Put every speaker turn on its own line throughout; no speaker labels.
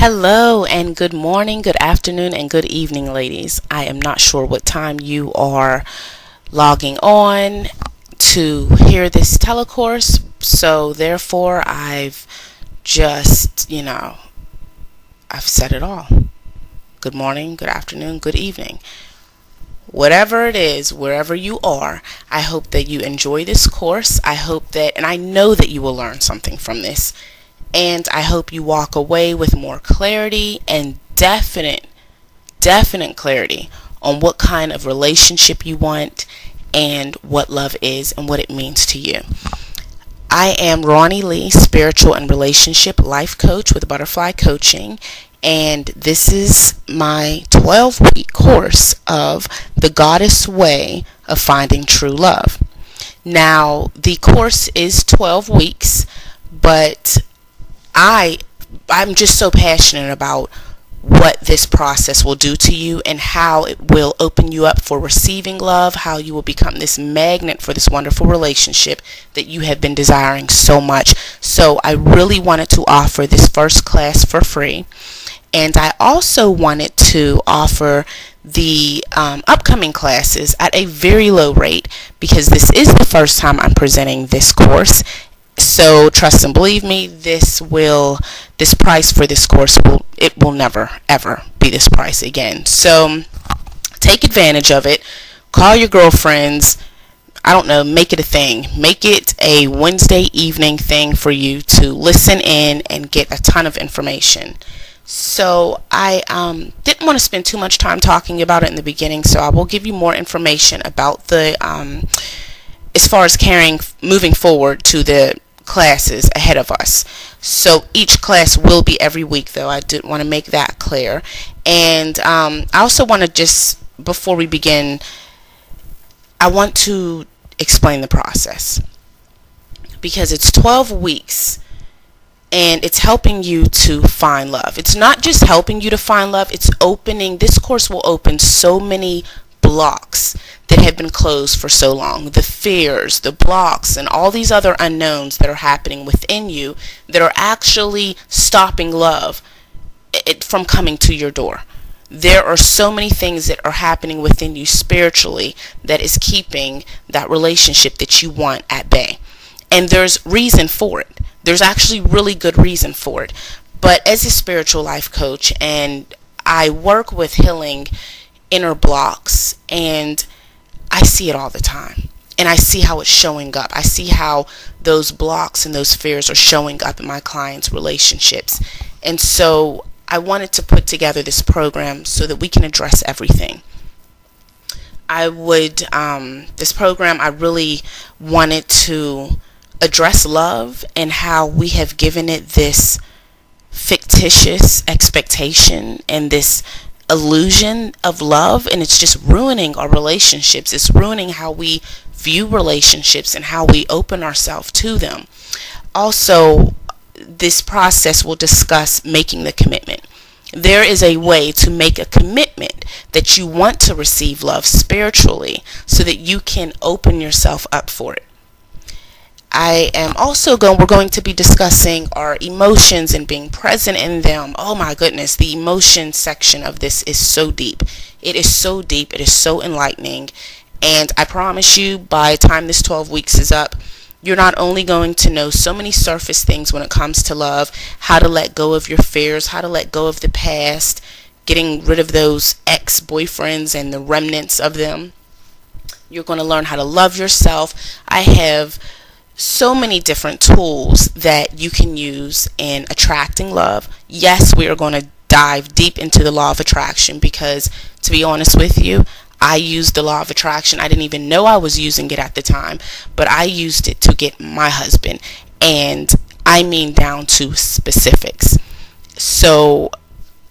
Hello and good morning, good afternoon, and good evening, ladies. I am not sure what time you are logging on to hear this telecourse, so therefore I've just, I've said it all. Good morning, good afternoon, good evening. Whatever it is, wherever you are, I hope that you enjoy this course. I hope that, and I know that you will learn something from this. And I hope you walk away with more clarity and definite clarity on what kind of relationship you want and what love is and what it means to you. I am Ronnie Lee, spiritual and relationship life coach with Butterfly Coaching, and this is my 12-week course of the Goddess Way of Finding True Love. Now, the course is 12 weeks, but I'm just so passionate about what this process will do to you and how it will open you up for receiving love, how you will become this magnet for this wonderful relationship that you have been desiring so much. So I really wanted to offer this first class for free. And I also wanted to offer the upcoming classes at a very low rate because this is the first time I'm presenting this course. So trust and believe me, this price for this course will never ever be this price again. So take advantage of it. Call your girlfriends. I don't know, make it a thing. Make it a Wednesday evening thing for you to listen in and get a ton of information. So I didn't want to spend too much time talking about it in the beginning, so I will give you more information about the as far as moving forward to the classes ahead of us. So each class will be every week, though. I did want to make that clear. And I also want to just, before we begin, I want to explain the process because it's 12 weeks and it's helping you to find love. It's not just helping you to find love, this course will open so many blocks that have been closed for so long. The fears, the blocks, and all these other unknowns that are happening within you that are actually stopping love from coming to your door. There are so many things that are happening within you spiritually that is keeping that relationship that you want at bay. And there's reason for it. There's actually really good reason for it. But as a spiritual life coach, and I work with healing inner blocks, and I see it all the time, and I see how it's showing up. I see how those blocks and those fears are showing up in my clients' relationships. And so I wanted to put together this program so that we can address everything. This program, I really wanted to address love and how we have given it this fictitious expectation and this illusion of love, and it's just ruining our relationships. It's ruining how we view relationships and how we open ourselves to them. Also, this process will discuss making the commitment. There is a way to make a commitment that you want to receive love spiritually so that you can open yourself up for it. We're going to be discussing our emotions and being present in them. Oh my goodness, the emotion section of this is so deep. It is so deep. It is so enlightening. And I promise you, by the time this 12 weeks is up, you're not only going to know so many surface things when it comes to love, how to let go of your fears, how to let go of the past, getting rid of those ex-boyfriends and the remnants of them. You're going to learn how to love yourself. I have so many different tools that you can use in attracting love. Yes, we are going to dive deep into the law of attraction because, to be honest with you, I used the law of attraction. I didn't even know I was using it at the time, but I used it to get my husband, and I mean down to specifics. So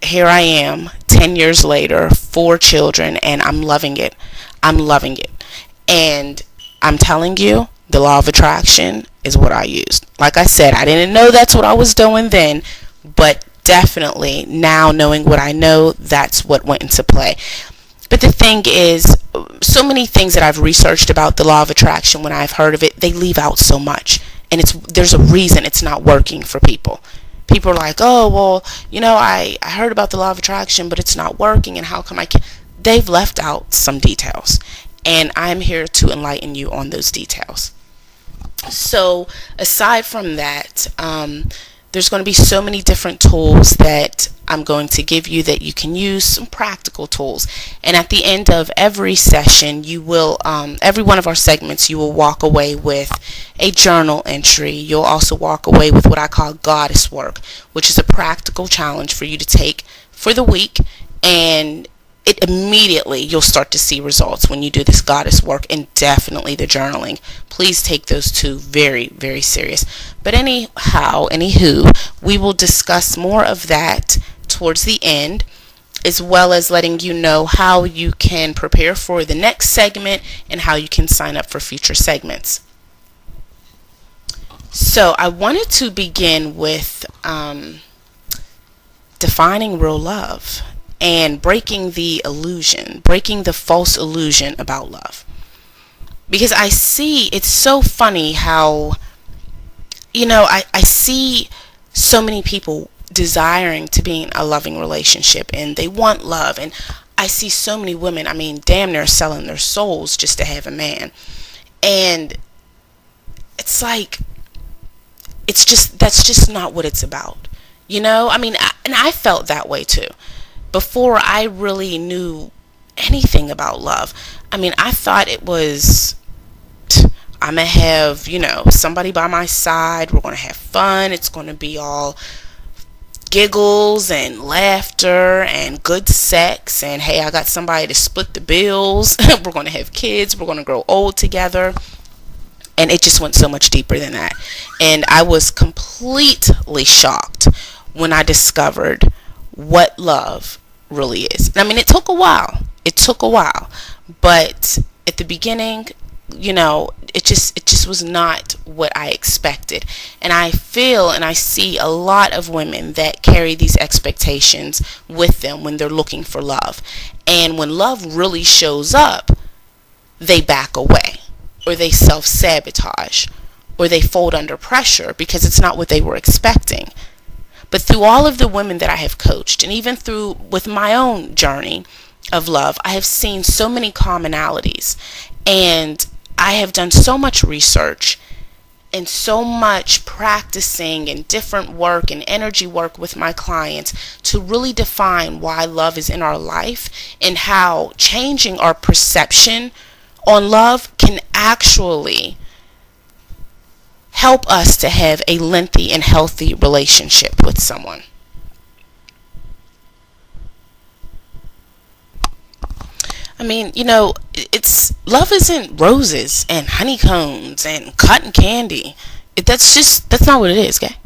here I am, 10 years later, 4 children, and I'm loving it. I'm loving it. And I'm telling you, the law of attraction is what I used. Like I said, I didn't know that's what I was doing then, but definitely now knowing what I know, that's what went into play. But the thing is, so many things that I've researched about the law of attraction, when I've heard of it, they leave out so much. And there's a reason it's not working for people. people are like, oh, well, I heard about the law of attraction, but it's not working, and how come I can't? They've left out some details, and I'm here to enlighten you on those details. So aside from that, there's going to be so many different tools that I'm going to give you that you can use, some practical tools. And at the end of every session, you will, every one of our segments, you will walk away with a journal entry. You'll also walk away with what I call goddess work, which is a practical challenge for you to take for the week, and it immediately you'll start to see results when you do this goddess work, and definitely the journaling. Please take those two very, very serious. But anywho, we will discuss more of that towards the end, as well as letting you know how you can prepare for the next segment and how you can sign up for future segments. So I wanted to begin with defining real love and breaking the false illusion about love. Because I see, it's so funny how, I see so many people desiring to be in a loving relationship, and they want love, and I see so many women, damn near selling their souls just to have a man. And it's like, that's just not what it's about. And I felt that way too. Before I really knew anything about love, I thought it was, I'm going to have, somebody by my side. We're going to have fun. It's going to be all giggles and laughter and good sex. And hey, I got somebody to split the bills. We're going to have kids. We're going to grow old together. And it just went so much deeper than that. And I was completely shocked when I discovered what love really is. It took a while. But at the beginning, it just was not what I expected. And I feel and I see a lot of women that carry these expectations with them when they're looking for love. And when love really shows up, they back away, or they self-sabotage, or they fold under pressure because it's not what they were expecting. But through all of the women that I have coached, and even with my own journey of love, I have seen so many commonalities. And I have done so much research and so much practicing and different work and energy work with my clients to really define why love is in our life, and how changing our perception on love can actually help us to have a lengthy and healthy relationship with someone. It's love isn't roses and honeycombs and cotton candy. That's not what it is, okay?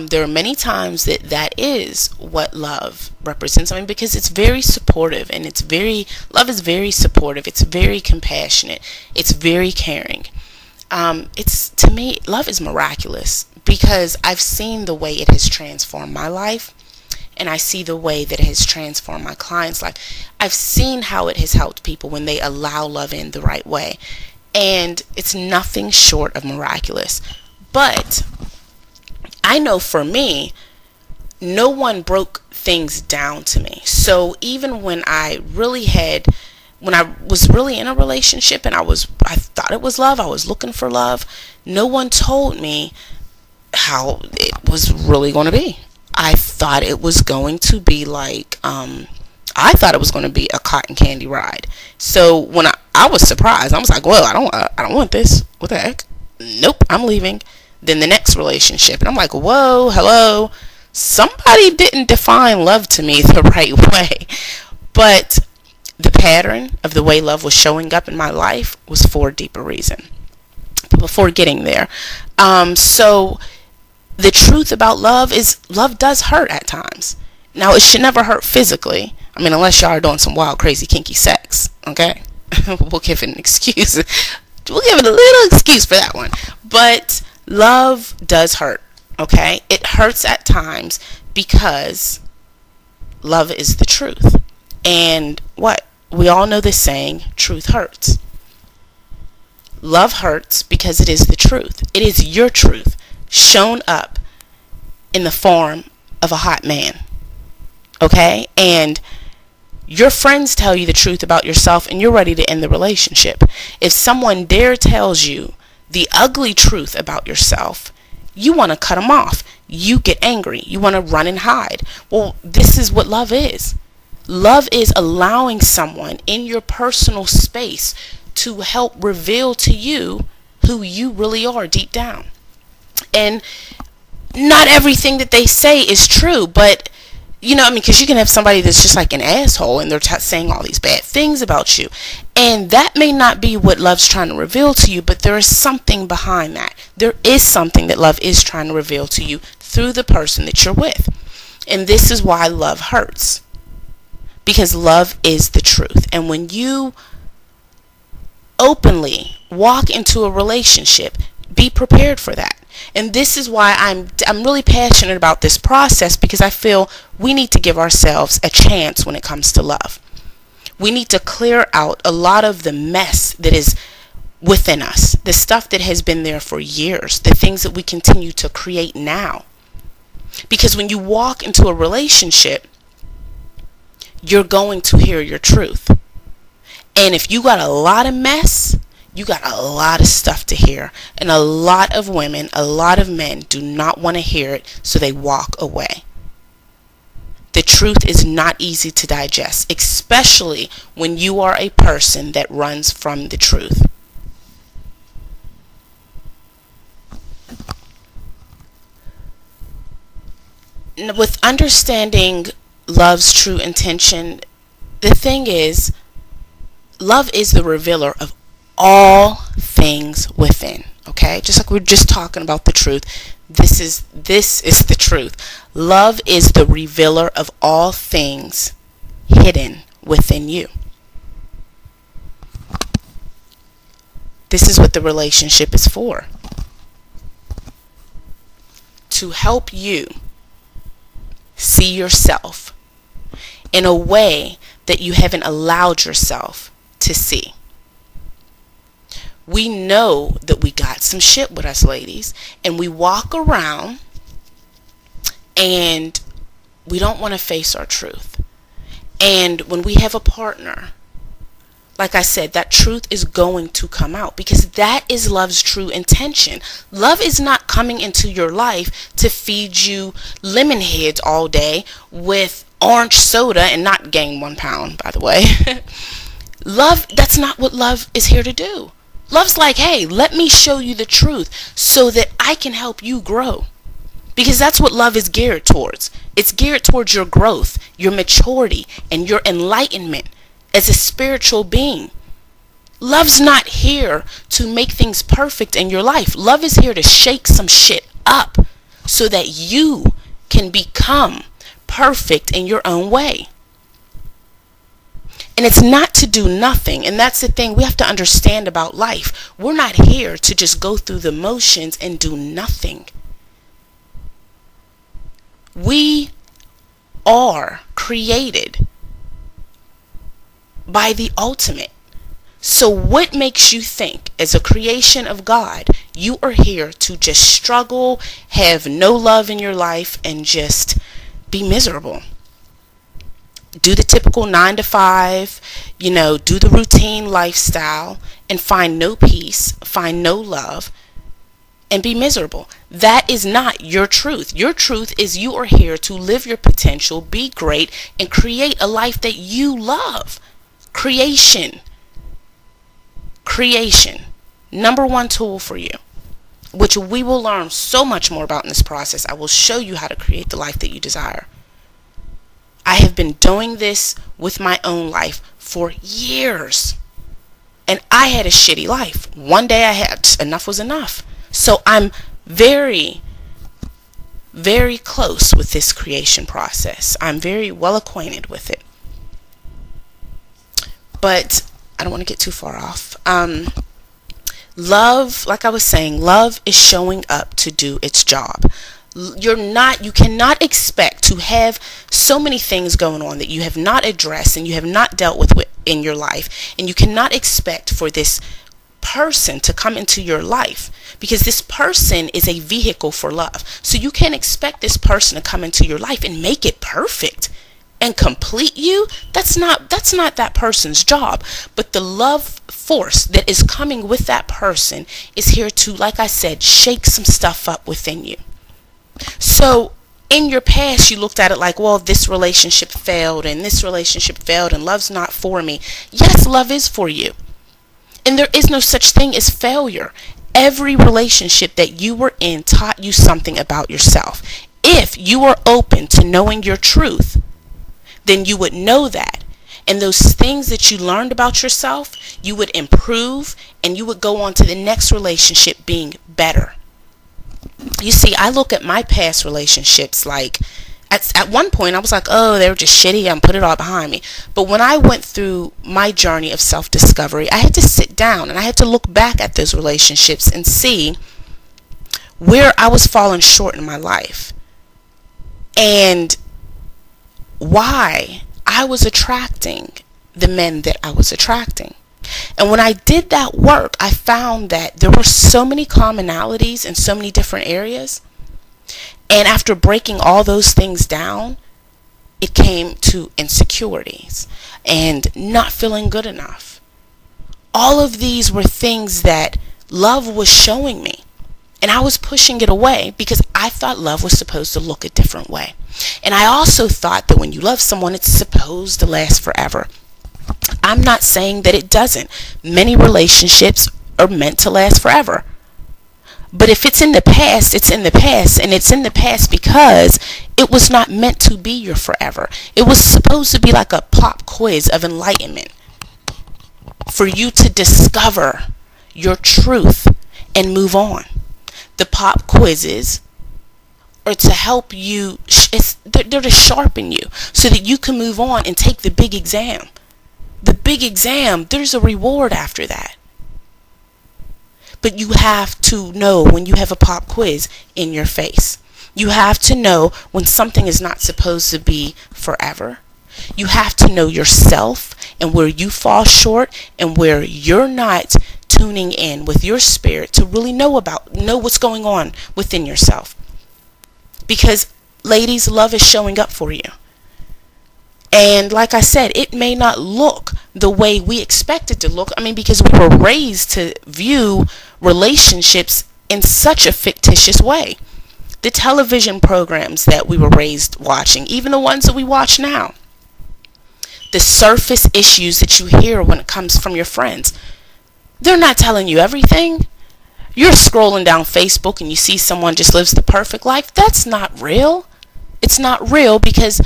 There are many times that is what love represents. Because it's very supportive, and love is very supportive. It's very compassionate. It's very caring. To me, love is miraculous, because I've seen the way it has transformed my life, and I see the way that it has transformed my clients' life. I've seen how it has helped people when they allow love in the right way, and it's nothing short of miraculous. But I know for me, no one broke things down to me. So even when I was really in a relationship and I thought it was love, I was looking for love, no one told me how it was really going to be. I thought it was going to be like, I thought it was going to be a cotton candy ride. So when I was surprised, I was like, well, I don't want this. What the heck? Nope, I'm leaving. Then the next relationship, and I'm like, whoa, hello. Somebody didn't define love to me the right way. But the pattern of the way love was showing up in my life was for a deeper reason. Before getting there, so the truth about love is love does hurt at times. Now, it should never hurt physically. Unless y'all are doing some wild, crazy, kinky sex, okay? We'll give it an excuse. We'll give it a little excuse for that one. But love does hurt, okay? It hurts at times because love is the truth. And we all know this saying, truth hurts. Love hurts because it is the truth. It is your truth shown up in the form of a hot man. Okay? And your friends tell you the truth about yourself and you're ready to end the relationship. If someone dare tells you the ugly truth about yourself, you want to cut them off. You get angry. You want to run and hide. Well, this is what love is. Love is allowing someone in your personal space to help reveal to you who you really are deep down. And not everything that they say is true, but because you can have somebody that's just like an asshole and they're saying all these bad things about you. And that may not be what love's trying to reveal to you, but there is something behind that. There is something that love is trying to reveal to you through the person that you're with. And this is why love hurts. Because love is the truth. And when you openly walk into a relationship, be prepared for that. And this is why I'm really passionate about this process, because I feel we need to give ourselves a chance when it comes to love. We need to clear out a lot of the mess that is within us, the stuff that has been there for years, the things that we continue to create now. Because when you walk into a relationship, you're going to hear your truth. And if you got a lot of mess, you got a lot of stuff to hear. And a lot of women, a lot of men do not want to hear it, so they walk away. The truth is not easy to digest, especially when you are a person that runs from the truth. With understanding love's true intention, the thing is, love is the revealer of all things within. Okay, just like we're just talking about the truth, this is the truth. Love is the revealer of all things hidden within you. This is what the relationship is for. To help you see yourself in a way that you haven't allowed yourself to see. We know that we got some shit with us, ladies, and we walk around and we don't want to face our truth. And when we have a partner, like I said, that truth is going to come out, because that is love's true intention. Love is not coming into your life to feed you lemon heads all day with orange soda and not gain 1 pound, by the way. Love, that's not what love is here to do. Love's like, hey, let me show you the truth so that I can help you grow. Because that's what love is geared towards. It's geared towards your growth, your maturity, and your enlightenment as a spiritual being. Love's not here to make things perfect in your life. Love is here to shake some shit up so that you can become perfect in your own way. And it's not to do nothing. And that's the thing we have to understand about life. We're not here to just go through the motions and do nothing. We are created by the ultimate. So what makes you think, as a creation of God, you are here to just struggle, have no love in your life, and just be miserable? Do the typical 9 to 5, do the routine lifestyle and find no peace, find no love, and be miserable. That is not your truth. Your truth is you are here to live your potential, be great, and create a life that you love. Creation. Number one tool for you, which we will learn so much more about in this process. I will show you how to create the life that you desire. I have been doing this with my own life for years. And I had a shitty life. One day I had enough was enough. So I'm very, very close with this creation process. I'm very well acquainted with it. But I don't want to get too far off. Love, like I was saying, love is showing up to do its job. You cannot expect to have so many things going on that you have not addressed and you have not dealt with in your life, and you cannot expect for this person to come into your life, because this person is a vehicle for love. So you can't expect this person to come into your life and make it perfect and complete you. That's not that person's job. But the love force that is coming with that person is here to, like I said, shake some stuff up within you. So in your past, you looked at it like, well, this relationship failed and this relationship failed and love's not for me. Yes, love is for you. And there is no such thing as failure. Every relationship that you were in taught you something about yourself. If you are open to knowing your truth, then you would know that. And those things that you learned about yourself, you would improve, and you would go on to the next relationship being better. You see, I look at my past relationships like, at one point I was like, oh, they were just shitty, I'm put it all behind me. But when I went through my journey of self-discovery, I had to sit down and I had to look back at those relationships and see where I was falling short in my life and why I was attracting the men that I was attracting. And when I did that work, I found that there were so many commonalities in so many different areas. And after breaking all those things down, it came to insecurities and not feeling good enough. All of these were things that love was showing me. And I was pushing it away because I thought love was supposed to look a different way. And I also thought that when you love someone, it's supposed to last forever. I'm not saying that it doesn't. Many relationships are meant to last forever. But if it's in the past, it's in the past. And it's in the past because it was not meant to be your forever. It was supposed to be like a pop quiz of enlightenment for you to discover your truth and move on. The pop quizzes are to help you, they're to sharpen you so that you can move on and take the big exam. The big exam, there's a reward after that. But you have to know when you have a pop quiz in your face. You have to know when something is not supposed to be forever. You have to know yourself and where you fall short and where you're not tuning in with your spirit to really know what's going on within yourself. Because, ladies, love is showing up for you. And like I said, it may not look the way we expect it to look. I mean, because we were raised to view relationships in such a fictitious way. The television programs that we were raised watching, even the ones that we watch now, the surface issues that you hear when it comes from your friends, they're not telling you everything. You're scrolling down Facebook and you see someone just lives the perfect life. That's not real. It's not real because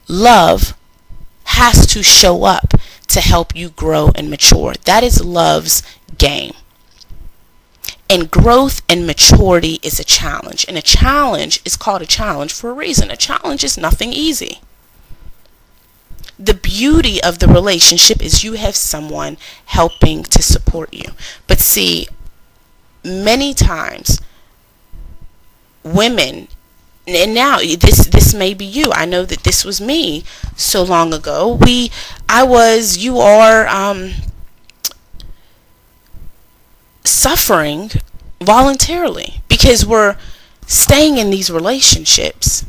love has to show up to help you grow and mature. That is love's game. And growth and maturity is a challenge. And a challenge is called a challenge for a reason. A challenge is nothing easy. The beauty of the relationship is you have someone helping to support you. But see, many times women, and now this may be you. I know that this was me so long ago. You are suffering voluntarily because we're staying in these relationships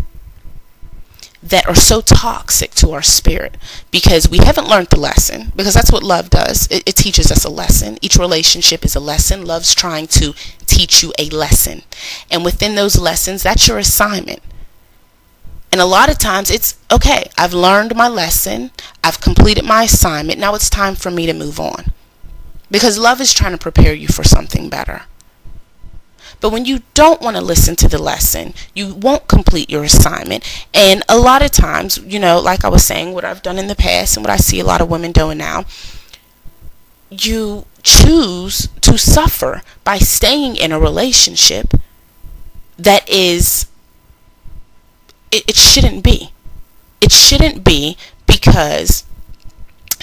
that are so toxic to our spirit because we haven't learned the lesson, because that's what love does. It teaches us a lesson. Each relationship is a lesson. Love's trying to teach you a lesson. And within those lessons, that's your assignment. And a lot of times it's, okay, I've learned my lesson. I've completed my assignment. Now it's time for me to move on. Because love is trying to prepare you for something better. But when you don't want to listen to the lesson, you won't complete your assignment. And a lot of times, like I was saying, what I've done in the past and what I see a lot of women doing now, you choose to suffer by staying in a relationship that is, it shouldn't be. It shouldn't be because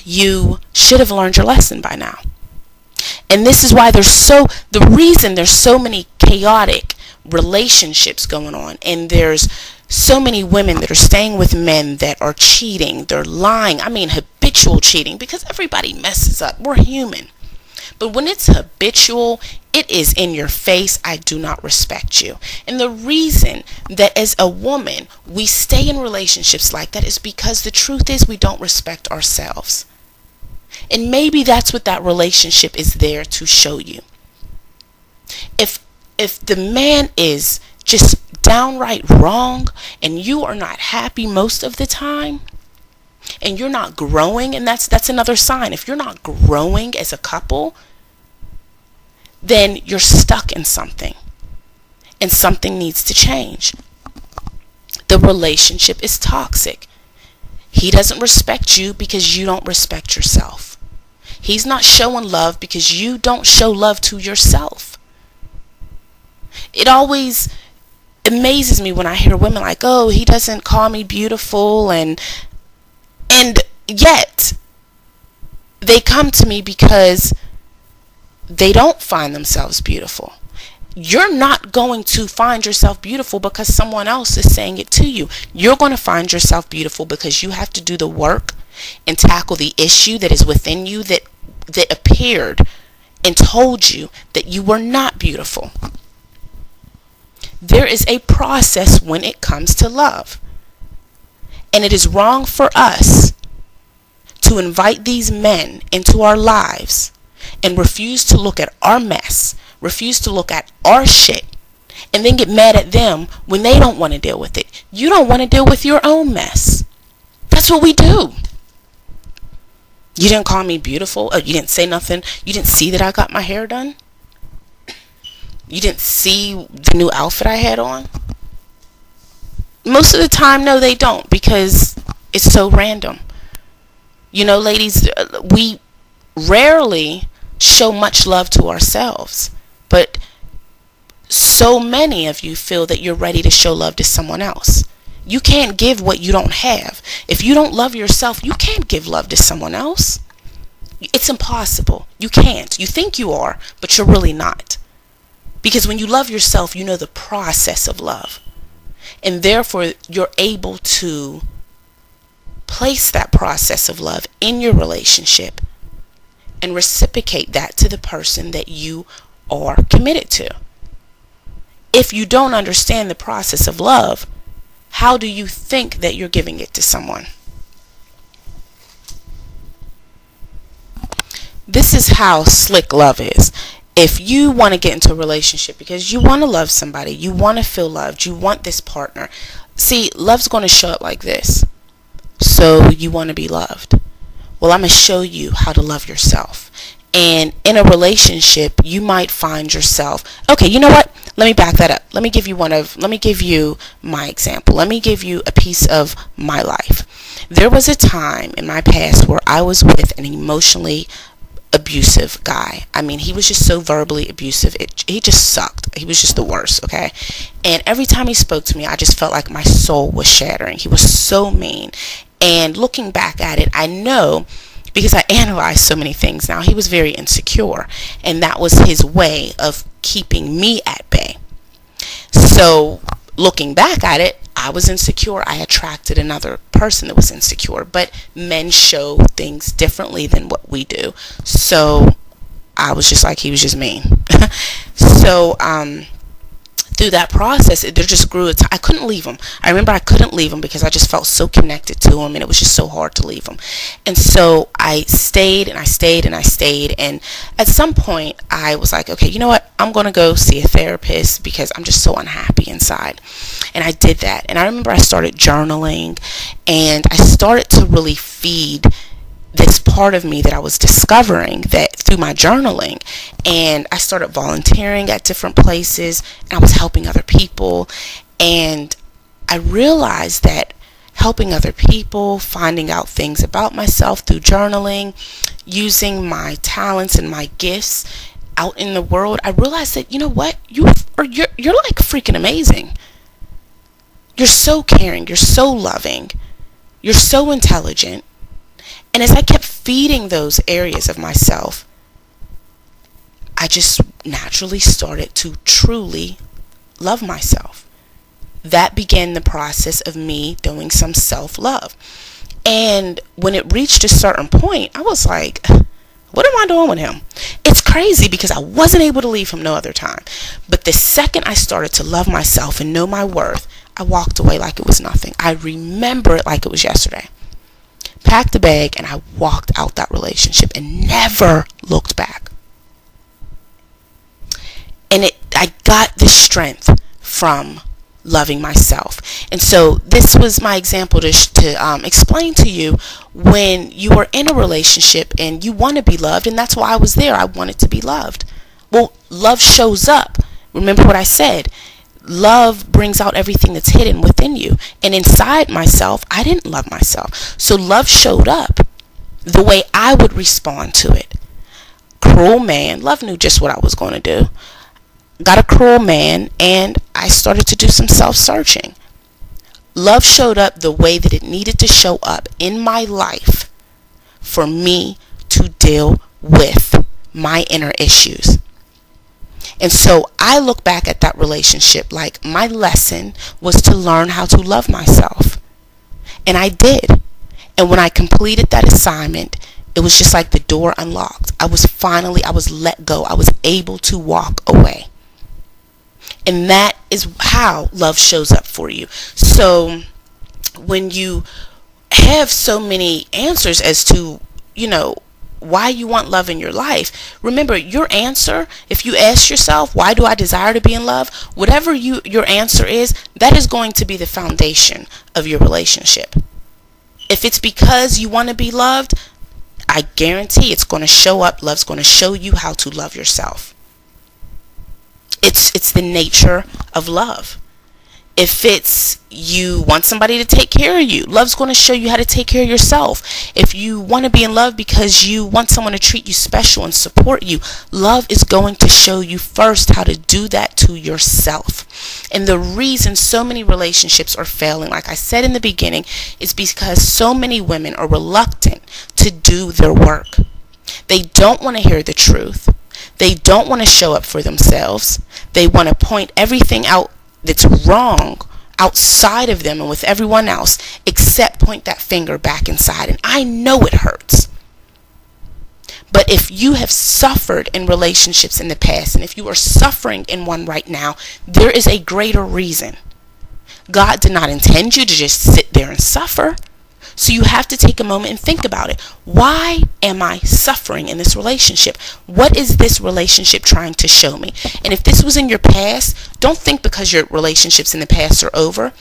you should have learned your lesson by now. And this is why the reason there's so many chaotic relationships going on, and there's so many women that are staying with men that are cheating, they're lying, habitual cheating, because everybody messes up. We're human. But when it's habitual, it is in your face, I do not respect you. And the reason that as a woman we stay in relationships like that is because the truth is we don't respect ourselves. And maybe that's what that relationship is there to show you. If the man is just downright wrong and you are not happy most of the time, and you're not growing, and that's another sign. If you're not growing as a couple, then you're stuck in something, and something needs to change. The relationship is toxic. He doesn't respect you because you don't respect yourself. He's not showing love because you don't show love to yourself. It always amazes me when I hear women like, oh, he doesn't call me beautiful, and yet they come to me because they don't find themselves beautiful. You're not going to find yourself beautiful because someone else is saying it to you. You're going to find yourself beautiful because you have to do the work and tackle the issue that is within you that appeared and told you that you were not beautiful. There is a process when it comes to love. And it is wrong for us to invite these men into our lives and refuse to look at our mess, refuse to look at our shit, and then get mad at them when they don't want to deal with it. You don't want to deal with your own mess. That's what we do. You didn't call me beautiful. You didn't say nothing. You didn't see that I got my hair done. You didn't see the new outfit I had on. Most of the time, no, they don't, because it's so random. You know, ladies, we rarely show much love to ourselves, but so many of you feel that you're ready to show love to someone else. You can't give what you don't have. If you don't love yourself, you can't give love to someone else. It's impossible. You can't. You think you are, but you're really not. Because when you love yourself, you know the process of love. And therefore, you're able to place that process of love in your relationship and reciprocate that to the person that you are committed to. If you don't understand the process of love, how do you think that you're giving it to someone? This is how slick love is. If you want to get into a relationship because you want to love somebody, you want to feel loved, you want this partner. See, love's going to show up like this. So you want to be loved. Well, I'm going to show you how to love yourself. And in a relationship, you might find yourself, okay, you know what? Let me back that up. Let me give you my example. Let me give you a piece of my life. There was a time in my past where I was with an emotionally abusive guy. I mean, he was just so verbally abusive. He just sucked. He was just the worst, okay? And every time he spoke to me, I just felt like my soul was shattering. He was so mean. And looking back at it, I know, because I analyzed so many things now, he was very insecure. And that was his way of keeping me at bay. So looking back at it, I was insecure. I attracted another person that was insecure. But men show things differently than what we do. So I was just like, he was just mean. So through that process, there just grew I couldn't leave him. I remember I couldn't leave him because I just felt so connected to him, and it was just so hard to leave him. And so I stayed and I stayed and I stayed. And at some point, I was like, okay, you know what? I'm going to go see a therapist because I'm just so unhappy inside. And I did that. And I remember I started journaling, and I started to really feed this part of me that I was discovering that through my journaling. And I started volunteering at different places, and I was helping other people. And I realized that helping other people, finding out things about myself through journaling, using my talents and my gifts out in the world, I realized that, you know what, you're like freaking amazing. You're so caring, you're so loving, you're so intelligent. And as I kept feeding those areas of myself, I just naturally started to truly love myself. That began the process of me doing some self-love. And when it reached a certain point, I was like, What am I doing with him? It's crazy because I wasn't able to leave him no other time. But the second I started to love myself and know my worth, I walked away like it was nothing. I remember it like it was yesterday. Packed the bag and I walked out that relationship and never looked back. And I got the strength from loving myself. And so this was my example to explain to you when you are in a relationship and you want to be loved, and that's why I was there. I wanted to be loved. Well, love shows up. Remember what I said. Love brings out everything that's hidden within you. And inside myself, I didn't love myself. So love showed up the way I would respond to it. Cruel man. Love knew just what I was going to do. Got a cruel man, and I started to do some self-searching. Love showed up the way that it needed to show up in my life for me to deal with my inner issues. And so I look back at that relationship like my lesson was to learn how to love myself. And I did. And when I completed that assignment, it was just like the door unlocked. I was let go. I was able to walk away. And that is how love shows up for you. So when you have so many answers as to, why you want love in your life, remember your answer. If you ask yourself, why do I desire to be in love? Whatever your answer is, that is going to be the foundation of your relationship. If it's because you want to be loved, I guarantee it's going to show up. Love's going to show you how to love yourself. It's the nature of love. If it's you want somebody to take care of you, love's going to show you how to take care of yourself. If you want to be in love because you want someone to treat you special and support you, love is going to show you first how to do that to yourself. And the reason so many relationships are failing, like I said in the beginning, is because so many women are reluctant to do their work. They don't want to hear the truth. They don't want to show up for themselves. They want to point everything out that's wrong outside of them and with everyone else, except point that finger back inside. And I know it hurts. But if you have suffered in relationships in the past, and if you are suffering in one right now, there is a greater reason. God did not intend you to just sit there and suffer. So you have to take a moment and think about it. Why am I suffering in this relationship? What is this relationship trying to show me? And if this was in your past, don't think because your relationships in the past are over,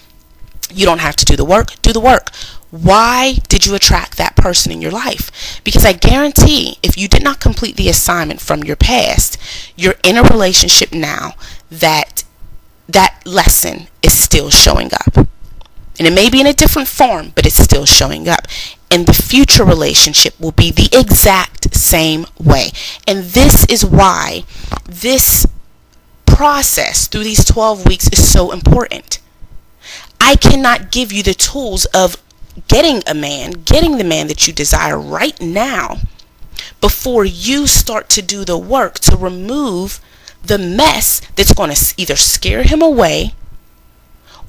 you don't have to do the work. Do the work. Why did you attract that person in your life? Because I guarantee if you did not complete the assignment from your past, you're in a relationship now that lesson is still showing up. And it may be in a different form, but it's still showing up. And the future relationship will be the exact same way. And this is why this process through these 12 weeks is so important. I cannot give you the tools of getting the man that you desire right now before you start to do the work to remove the mess that's going to either scare him away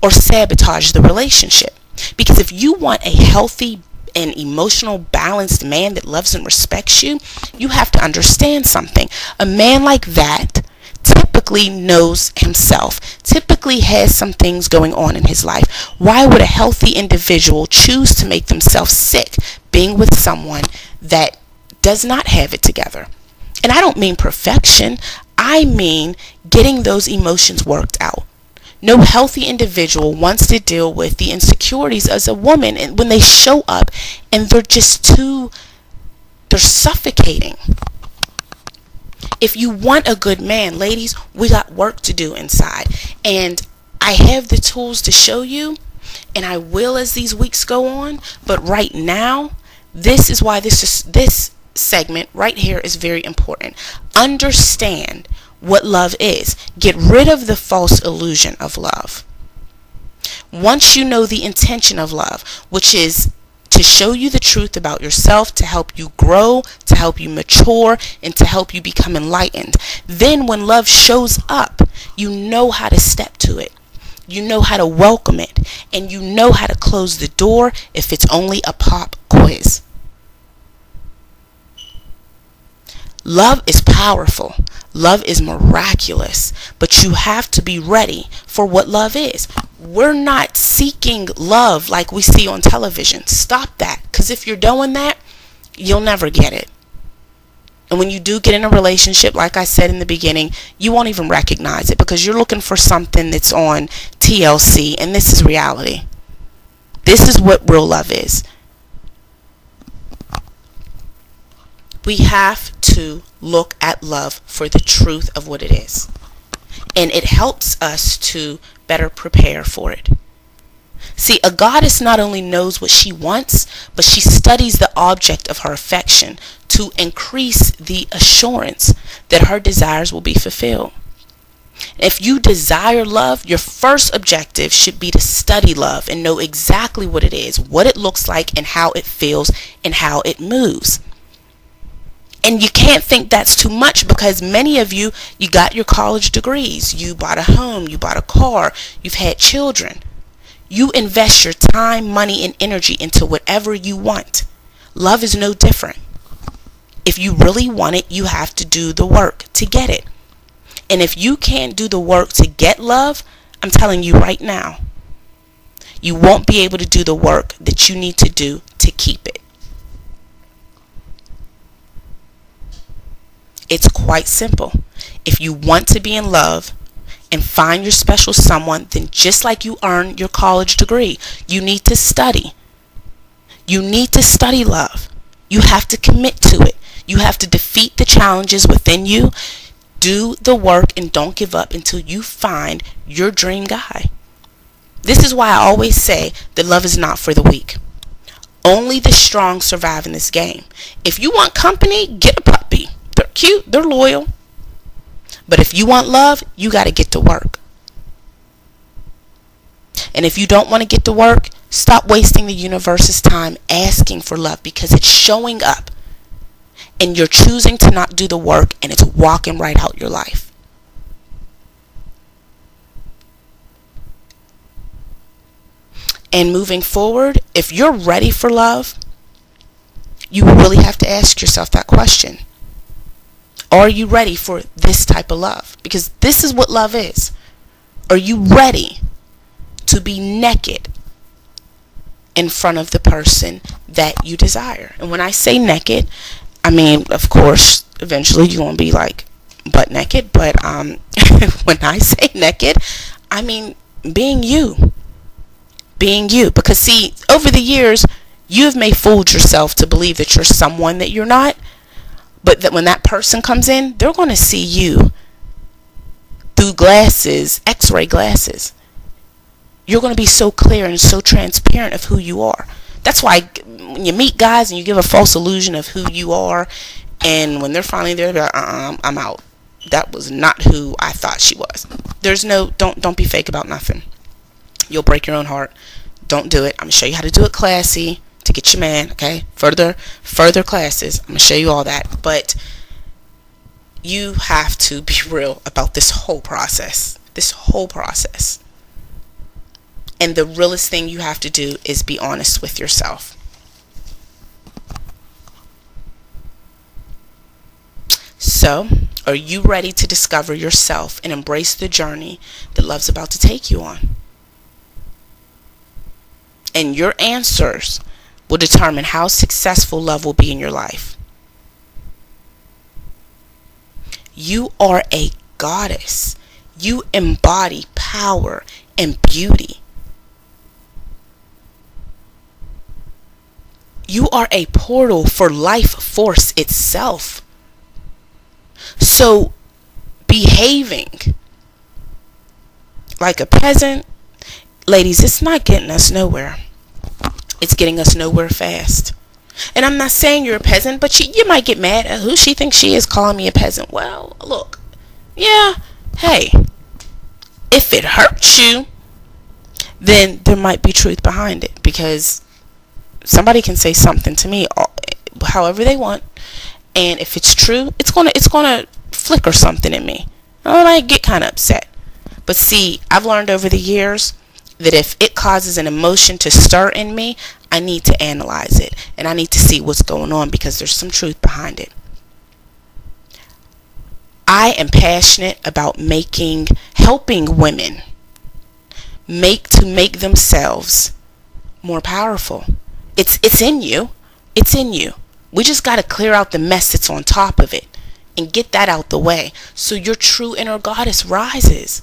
or sabotage the relationship. Because if you want a healthy and emotional balanced man that loves and respects you, you have to understand something. A man like that typically knows himself, typically has some things going on in his life. Why would a healthy individual choose to make themselves sick being with someone that does not have it together? And I don't mean perfection. I mean getting those emotions worked out. No healthy individual wants to deal with the insecurities as a woman and when they show up and they're suffocating. If you want a good man, ladies, we got work to do inside. And I have the tools to show you, and I will as these weeks go on. But right now, this is why this segment right here is very important. Understand what love is. Get rid of the false illusion of love. Once you know the intention of love, which is to show you the truth about yourself, to help you grow, to help you mature, and to help you become enlightened, then when love shows up, you know how to step to it. You know how to welcome it, and you know how to close the door if it's only a pop quiz. Love is powerful. Love is miraculous. But you have to be ready for what love is. We're not seeking love like we see on television. Stop that. Because if you're doing that, you'll never get it. And when you do get in a relationship, like I said in the beginning, you won't even recognize it because you're looking for something that's on TLC, and this is reality. This is what real love is. We have to look at love for the truth of what it is. And it helps us to better prepare for it. See, a goddess not only knows what she wants, but she studies the object of her affection to increase the assurance that her desires will be fulfilled. If you desire love, your first objective should be to study love and know exactly what it is, what it looks like, and how it feels, and how it moves. And you can't think that's too much because many of you got your college degrees, you bought a home, you bought a car, you've had children. You invest your time, money, and energy into whatever you want. Love is no different. If you really want it, you have to do the work to get it. And if you can't do the work to get love, I'm telling you right now, you won't be able to do the work that you need to do to keep it. It's quite simple. If you want to be in love and find your special someone, then just like you earn your college degree, you need to study. You need to study love. You have to commit to it. You have to defeat the challenges within you. Do the work and don't give up until you find your dream guy. This is why I always say that love is not for the weak. Only the strong survive in this game. If you want company, get a puppy. They're cute, they're loyal. But if you want love, you got to get to work. And if you don't want to get to work, stop wasting the universe's time asking for love because it's showing up. And you're choosing to not do the work and it's walking right out your life. And moving forward, if you're ready for love, you really have to ask yourself that question. Are you ready for this type of love? Because this is what love is. Are you ready to be naked in front of the person that you desire? And when I say naked, I mean, of course, eventually you're going to be like butt naked. But when I say naked, I mean being you. Being you. Because see, over the years, you've may fooled yourself to believe that you're someone that you're not. But that when that person comes in, they're going to see you through glasses, x-ray glasses. You're going to be so clear and so transparent of who you are. That's why when you meet guys and you give a false illusion of who you are, and when they're finally there, they're like, I'm out. That was not who I thought she was. There's no, don't be fake about nothing. You'll break your own heart. Don't do it. I'm going to show you how to do it classy. To get your man, okay? Further classes. I'm going to show you all that. But you have to be real about this whole process. This whole process. And the realest thing you have to do is be honest with yourself. So, are you ready to discover yourself and embrace the journey that love's about to take you on? And your answers will determine how successful love will be in your life. You are a goddess. You embody power and beauty. You are a portal for life force itself. So, behaving like a peasant, ladies, it's not getting us nowhere. It's getting us nowhere fast. And I'm not saying you're a peasant, but you might get mad at who she thinks she is calling me a peasant. Well, look, yeah, hey, if it hurts you, then there might be truth behind it. Because somebody can say something to me however they want, and if it's true, it's gonna flicker something in me. I might get kind of upset. But see, I've learned over the years that if it causes an emotion to stir in me, I need to analyze it. And I need to see what's going on because there's some truth behind it. I am passionate about helping women make themselves more powerful. It's in you. It's in you. We just got to clear out the mess that's on top of it and get that out the way so your true inner goddess rises.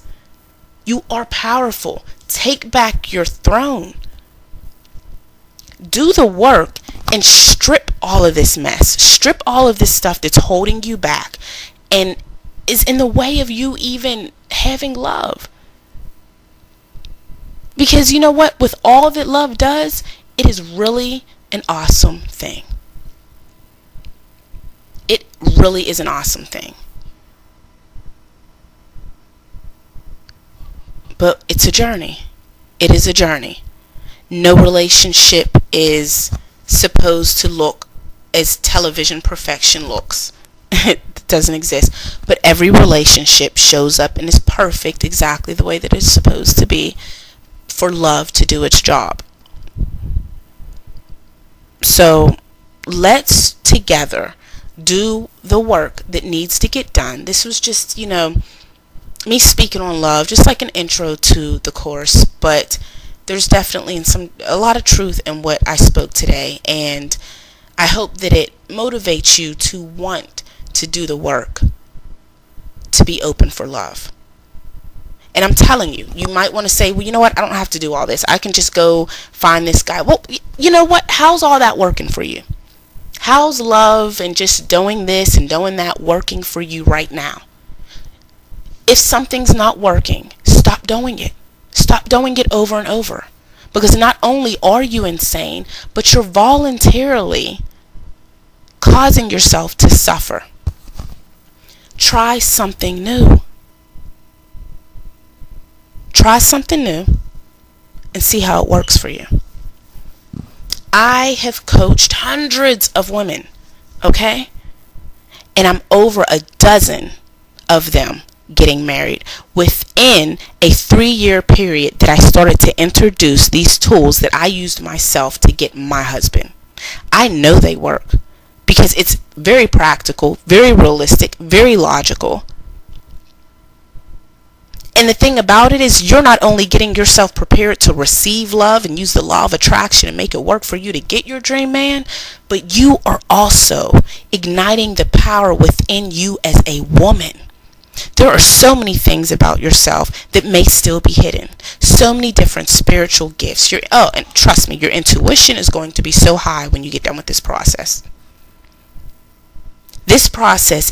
You are powerful. Take back your throne. Do the work and strip all of this mess. Strip all of this stuff that's holding you back and is in the way of you even having love. Because you know what? With all that love does, it is really an awesome thing. It really is an awesome thing. But it's a journey. It is a journey. No relationship is supposed to look as television perfection looks. It doesn't exist. But every relationship shows up and is perfect exactly the way that it's supposed to be for love to do its job. So let's together do the work that needs to get done. This was just, me speaking on love, just like an intro to the course, but there's definitely a lot of truth in what I spoke today, and I hope that it motivates you to want to do the work, to be open for love. And I'm telling you, you might want to say, well, you know what? I don't have to do all this. I can just go find this guy. Well, you know what? How's all that working for you? How's love and just doing this and doing that working for you right now? If something's not working, stop doing it. Stop doing it over and over. Because not only are you insane, but you're voluntarily causing yourself to suffer. Try something new. Try something new and see how it works for you. I have coached hundreds of women, okay? And I'm over a dozen of them getting married within a 3-year period that I started to introduce these tools that I used myself to get my husband. I know they work because it's very practical, very realistic, very logical. And the thing about it is you're not only getting yourself prepared to receive love and use the law of attraction and make it work for you to get your dream man, but you are also igniting the power within you as a woman. There are so many things about yourself that may still be hidden. So many different spiritual gifts. And trust me, your intuition is going to be so high when you get done with this process. This process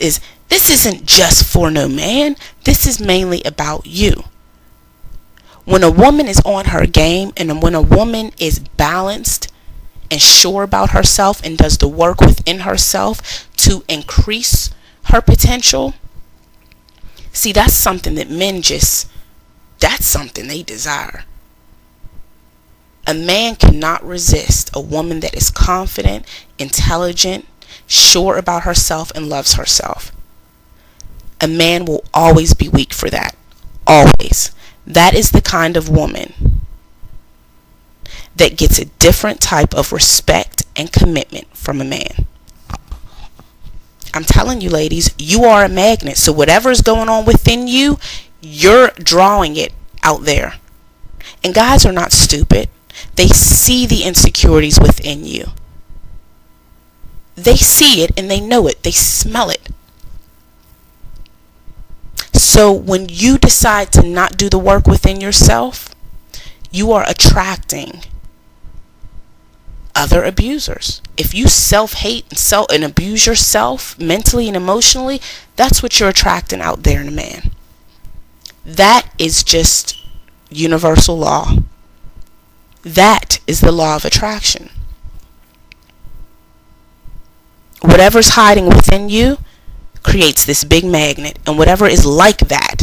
this isn't just for no man. This is mainly about you. When a woman is on her game and when a woman is balanced and sure about herself and does the work within herself to increase her potential, see, that's something that that's something they desire. A man cannot resist a woman that is confident, intelligent, sure about herself, and loves herself. A man will always be weak for that. Always. That is the kind of woman that gets a different type of respect and commitment from a man. I'm telling you, ladies, you are a magnet. So whatever is going on within you, you're drawing it out there. And guys are not stupid. They see the insecurities within you. They see it and they know it. They smell it. So when you decide to not do the work within yourself, you are attracting other abusers. If you self-hate and abuse yourself mentally and emotionally, that's what you're attracting out there in a man. That is just universal law. That is the law of attraction. Whatever's hiding within you creates this big magnet, and whatever is like that,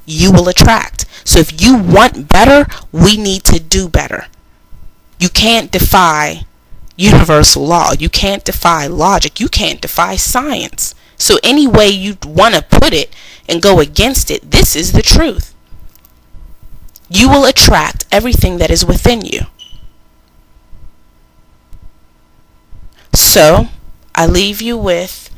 you will attract. So if you want better, we need to do better. You can't defy universal law. You can't defy logic. You can't defy science. So any way you want to put it and go against it, this is the truth. You will attract everything that is within you. So I leave you with,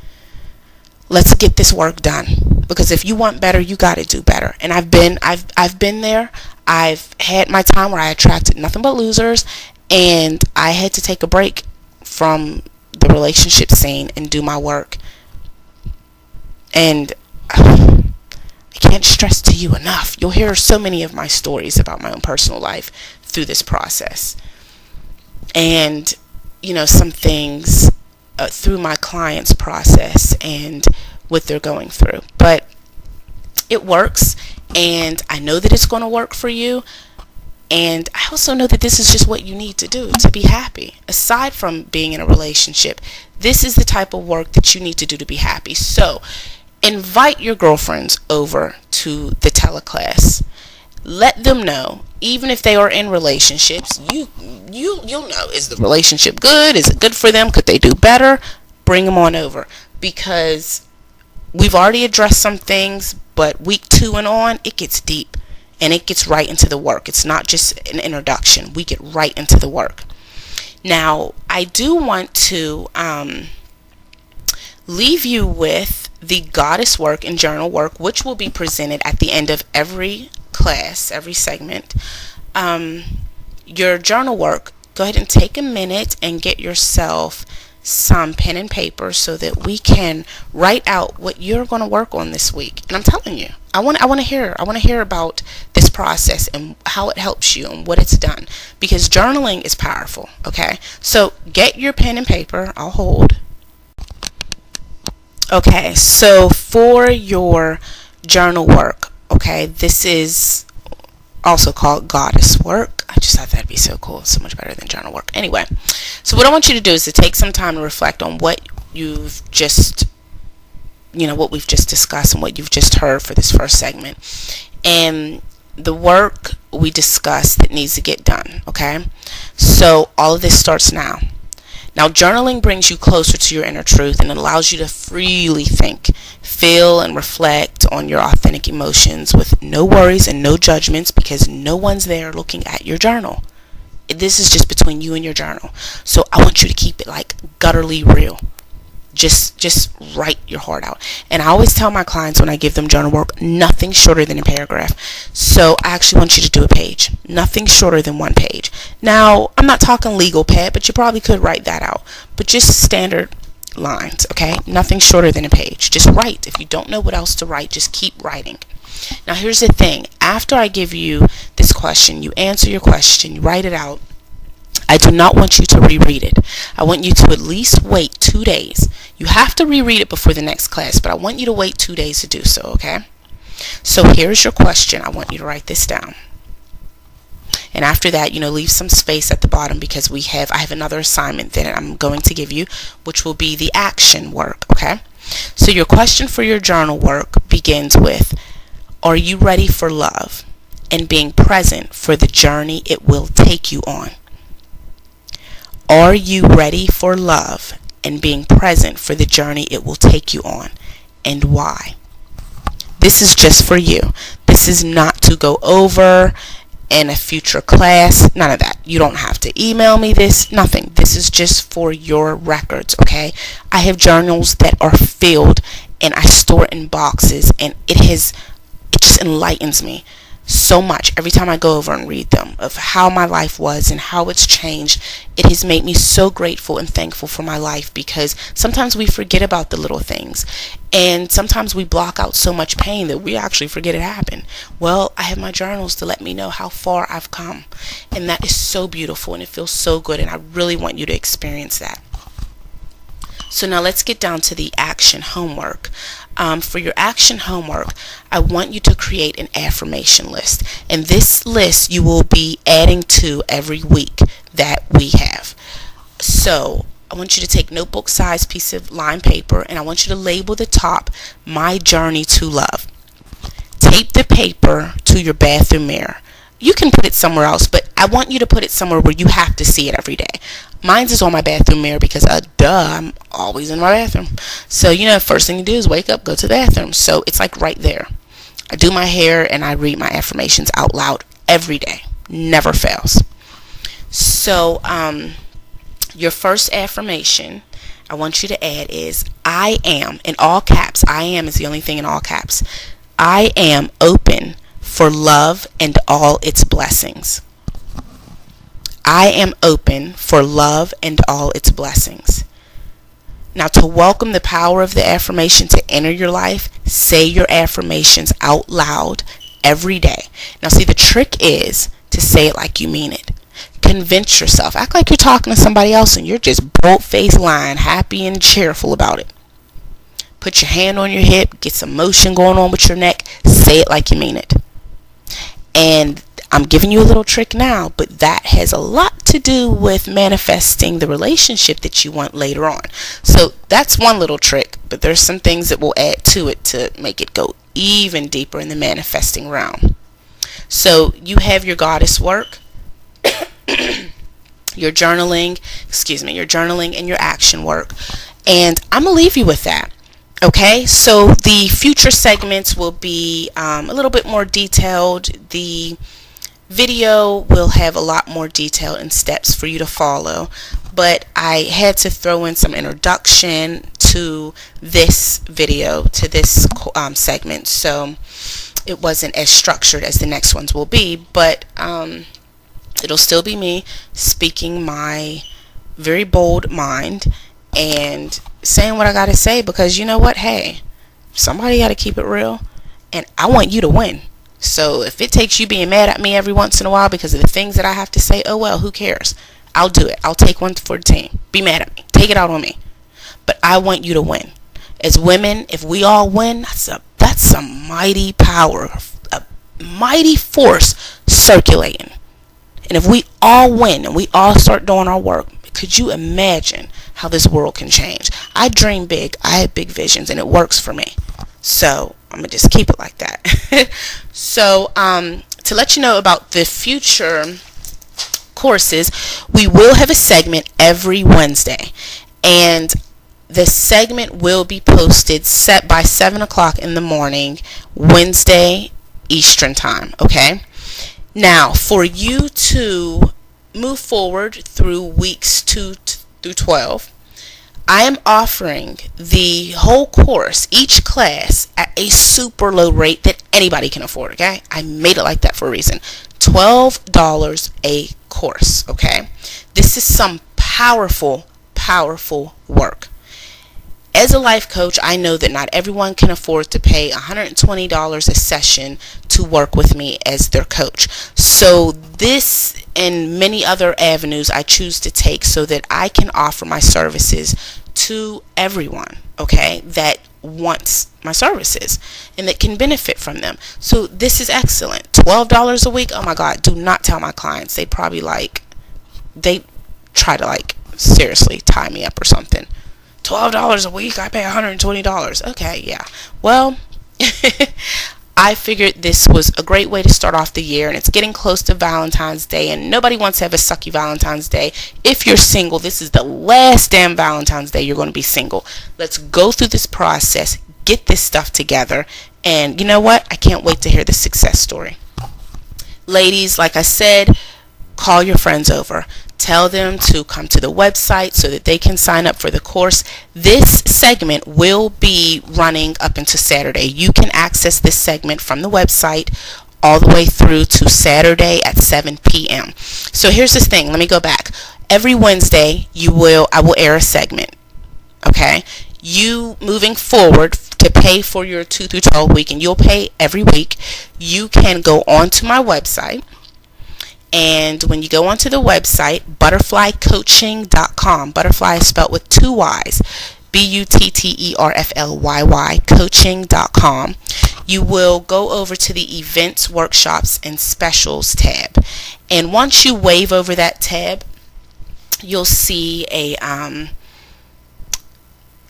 let's get this work done. because if you want better, you got to do better. And I've been there. I've had my time where I attracted nothing but losers, and I had to take a break from the relationship scene and do my work. And I can't stress to you enough. You'll hear so many of my stories about my own personal life through this process. And, some things through my clients' process and what they're going through. But it works, and I know that it's going to work for you. And I also know that this is just what you need to do to be happy. Aside from being in a relationship, this is the type of work that you need to do to be happy. So, invite your girlfriends over to the teleclass. Let them know, even if they are in relationships, you'll know, is the relationship good? Is it good for them? Could they do better? Bring them on over, because we've already addressed some things, but week 2 and on, it gets deep. And it gets right into the work. It's not just an introduction. We get right into the work. Now, I do want to leave you with the goddess work and journal work, which will be presented at the end of every class, every segment. Your journal work, go ahead and take a minute and get yourself some pen and paper so that we can write out what you're going to work on this week. And I'm telling you, I want to hear about this process and how it helps you and what it's done, because journaling is powerful. Okay, so get your pen and paper. I'll hold. Okay, so for your journal work, okay, this is also called goddess work. I just thought that'd be so cool, so much better than journal work. Anyway, so what I want you to do is to take some time to reflect on what you've just, what we've just discussed and what you've just heard for this first segment, and the work we discussed that needs to get done. Okay, so all of this starts now. Now, journaling brings you closer to your inner truth, and it allows you to freely think, feel, and reflect on your authentic emotions with no worries and no judgments, because no one's there looking at your journal. This is just between you and your journal. So I want you to keep it like gutturally real. Just write your heart out. And I always tell my clients when I give them journal work, nothing shorter than a paragraph. So I actually want you to do a page. Nothing shorter than 1 page. Now, I'm not talking legal pad, but you probably could write that out. But just standard lines, okay? Nothing shorter than a page. Just write. If you don't know what else to write, just keep writing. Now, here's the thing. After I give you this question, you answer your question, you write it out. I do not want you to reread it. I want you to at least wait 2 days. You have to reread it before the next class, but I want you to wait 2 days to do so, okay? So here's your question. I want you to write this down. And after that, leave some space at the bottom, because I have another assignment that I'm going to give you, which will be the action work, okay? So your question for your journal work begins with, are you ready for love and being present for the journey it will take you on? Are you ready for love and being present for the journey it will take you on, and why? This is just for you. This is not to go over in a future class. None of that. You don't have to email me this. Nothing. This is just for your records, okay? I have journals that are filled, and I store it in boxes, and it just enlightens me so much every time I go over and read them, of how my life was and how it's changed. It has made me so grateful and thankful for my life, because sometimes we forget about the little things, and sometimes we block out so much pain that we actually forget it happened. Well, I have my journals to let me know how far I've come, and that is so beautiful, and it feels so good, and I really want you to experience that. So now let's get down to the action homework. For your action homework, I want you to create an affirmation list. And this list you will be adding to every week that we have. So I want you to take notebook-sized piece of lined paper, and I want you to label the top, My Journey to Love. Tape the paper to your bathroom mirror. You can put it somewhere else, but I want you to put it somewhere where you have to see it every day. Mine's is on my bathroom mirror because, I'm always in my bathroom. So, first thing you do is wake up, go to the bathroom. So it's like right there. I do my hair and I read my affirmations out loud every day. Never fails. So, your first affirmation, I want you to add is I am, in all caps. I am is the only thing in all caps. I am open for love and all its blessings. I am open for love and all its blessings. Now, to welcome the power of the affirmation to enter your life, say your affirmations out loud every day. Now, see, the trick is to say it like you mean it. Convince yourself. Act like you're talking to somebody else and you're just bold-faced lying, happy and cheerful about it. Put your hand on your hip, get some motion going on with your neck, say it like you mean it. And I'm giving you a little trick now, but that has a lot to do with manifesting the relationship that you want later on. So that's one little trick, but there's some things that will add to it to make it go even deeper in the manifesting realm. So you have your goddess work, your journaling and your action work. And I'm going to leave you with that. Okay, so the future segments will be a little bit more detailed. The video will have a lot more detail and steps for you to follow, but I had to throw in some introduction to this video, to this segment, so it wasn't as structured as the next ones will be, but it'll still be me speaking my very bold mind and saying what I gotta say, because you know what, hey, somebody gotta keep it real, and I want you to win. So if it takes you being mad at me every once in a while because of the things that I have to say, oh well, who cares? I'll do it. I'll take one for the team. Be mad at me. Take it out on me. But I want you to win. As women, if we all win, that's a mighty power, a mighty force circulating. And if we all win and we all start doing our work, could you imagine how this world can change? I dream big. I have big visions, and it works for me. So I'm going to just keep it like that. So to let you know about the future courses, we will have a segment every Wednesday. And the segment will be posted set by 7 o'clock in the morning, Wednesday, Eastern time. Okay? Now, for you to move forward through weeks 2 through 12, I am offering the whole course, each class, at a super low rate that anybody can afford, okay? I made it like that for a reason. $12 a course, okay? This is some powerful, powerful work. As a life coach, I know that not everyone can afford to pay $120 a session to work with me as their coach. So this and many other avenues I choose to take so that I can offer my services to everyone, okay, that wants my services and that can benefit from them. So this is excellent. $12 a week. Oh my God, do not tell my clients. They probably they try to seriously tie me up or something. $12 a week, I pay $120. Okay, yeah. Well, I figured this was a great way to start off the year, and it's getting close to Valentine's Day, and nobody wants to have a sucky Valentine's Day. If you're single, this is the last damn Valentine's Day you're going to be single. Let's go through this process, get this stuff together, and you know what? I can't wait to hear the success story. Ladies, like I said, call your friends over. Tell them to come to the website so that they can sign up for the course. This segment will be running up until Saturday. You can access this segment from the website all the way through to Saturday at 7 p.m. So here's the thing. Let me go back. Every Wednesday, I will air a segment. Okay? You moving forward to pay for your 2 through 12 week, and you'll pay every week, you can go onto my website. And when you go onto the website, butterflycoaching.com, butterfly is spelled with 2 Y's, BUTTERFLYY, coaching.com, you will go over to the events, workshops, and specials tab. And once you wave over that tab, you'll see a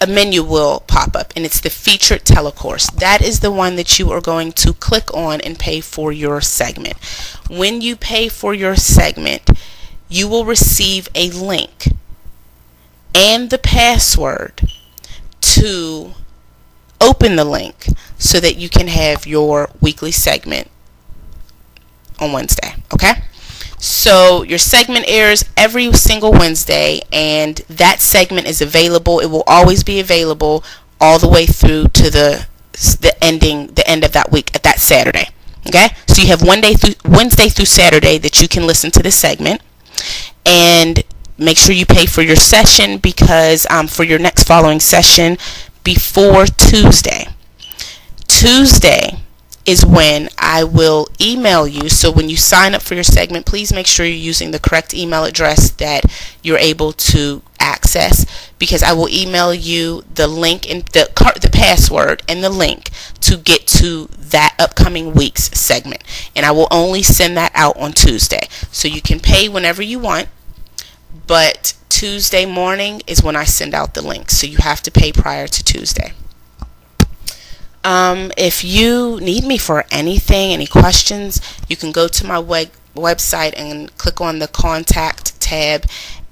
menu will pop up, and it's the featured telecourse. That is the one that you are going to click on and pay for your segment. When you pay for your segment, you will receive a link and the password to open the link so that you can have your weekly segment on Wednesday. Okay? So your segment airs every single Wednesday, and that segment is available. It will always be available all the way through to the end of that week at that Saturday. Okay, so you have Wednesday through Saturday that you can listen to this segment, and make sure you pay for your session, because for your next following session before Tuesday is when I will email you. So when you sign up for your segment, please make sure you're using the correct email address that you're able to access, because I will email you the link and the password and the link to get to that upcoming week's segment. And I will only send that out on Tuesday. So you can pay whenever you want, but Tuesday morning is when I send out the link. So you have to pay prior to Tuesday. If you need me for anything, any questions, you can go to my website and click on the contact tab,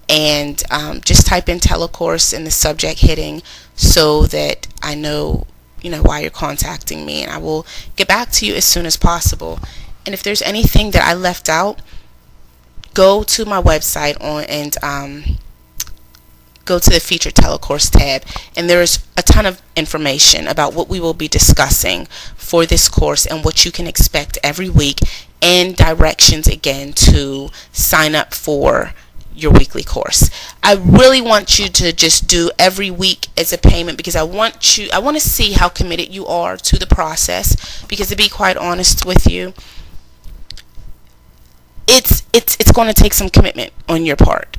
and just type in telecourse in the subject heading, so that I know why you're contacting me, and I will get back to you as soon as possible. And if there's anything that I left out, go to my website and go to the featured telecourse tab, and there's a ton of information about what we will be discussing for this course and what you can expect every week, and directions again to sign up for your weekly course. I really want you to just do every week as a payment, because I want to see how committed you are to the process, because to be quite honest with you, it's going to take some commitment on your part.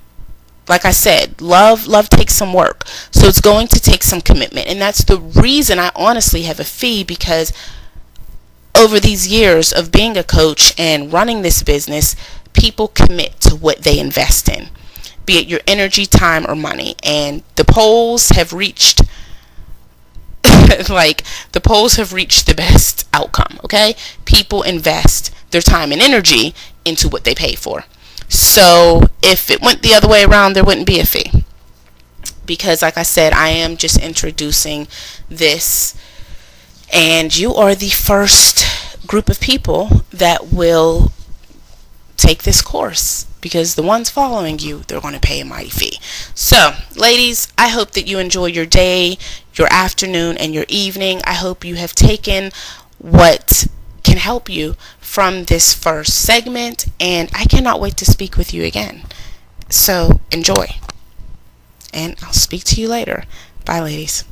Like I said, love takes some work. So it's going to take some commitment. And that's the reason I honestly have a fee, because over these years of being a coach and running this business, people commit to what they invest in, be it your energy, time, or money. And the polls have reached the best outcome, okay? People invest their time and energy into what they pay for. So if it went the other way around, there wouldn't be a fee, because like I said, I am just introducing this, and you are the first group of people that will take this course, because the ones following you, they're going to pay a mighty fee. So ladies, I hope that you enjoy your day, your afternoon, and your evening. I hope you have taken what can help you from this first segment, and I cannot wait to speak with you again. So enjoy, and I'll speak to you later. Bye, ladies.